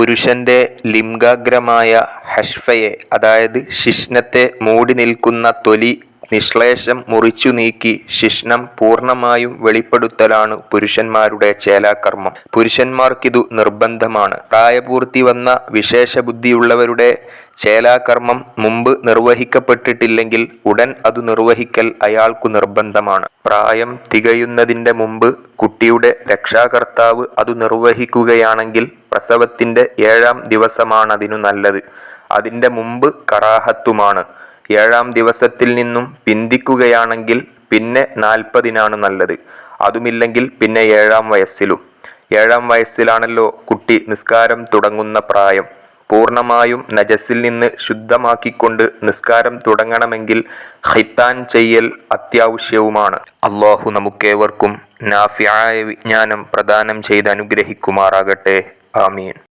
പുരുഷന്റെ ലിംഗാഗ്രമായ ഹഷ്ഫയെ, അതായത് ശിശ്നത്തെ മൂടി നിൽക്കുന്ന തൊലി നിശ്ലേഷം മുറിച്ചു നീക്കി ശിശ്നം പൂർണ്ണമായും വെളിപ്പെടുത്തലാണ് പുരുഷന്മാരുടെ ചേലാകർമ്മം. പുരുഷന്മാർക്കിതു നിർബന്ധമാണ്. പ്രായപൂർത്തി വന്ന വിശേഷബുദ്ധിയുള്ളവരുടെ ചേലാകർമ്മം മുമ്പ് നിർവഹിക്കപ്പെട്ടിട്ടില്ലെങ്കിൽ ഉടൻ അതു നിർവഹിക്കൽ അയാൾക്കു നിർബന്ധമാണ്. പ്രായം തികയുന്നതിന്റെ മുമ്പ് കുട്ടിയുടെ രക്ഷാകർത്താവ് അതു നിർവഹിക്കുകയാണെങ്കിൽ പ്രസവത്തിന്റെ 7-ാം ദിവസമാണതിനു നല്ലത്. അതിന്റെ മുമ്പ് കറാഹത്തുമാണ്. 7-ാം ദിവസത്തിൽ നിന്നും പിന്തിക്കുകയാണെങ്കിൽ പിന്നെ 40-നാണ് നല്ലത്. അതുമില്ലെങ്കിൽ പിന്നെ 7-ാം വയസ്സിലും. 7-ാം വയസ്സിലാണല്ലോ കുട്ടി നിസ്കാരം തുടങ്ങുന്ന പ്രായം. പൂർണ്ണമായും നജസിൽ നിന്ന് ശുദ്ധമാക്കിക്കൊണ്ട് നിസ്കാരം തുടങ്ങണമെങ്കിൽ ഖിത്താൻ ചെയ്യൽ അത്യാവശ്യവുമാണ്. അല്ലാഹു നമുക്കേവർക്കും നാഫിആയ വിജ്ഞാനം പ്രദാനം ചെയ്ത് അനുഗ്രഹിക്കുമാറാകട്ടെ. ആമീൻ.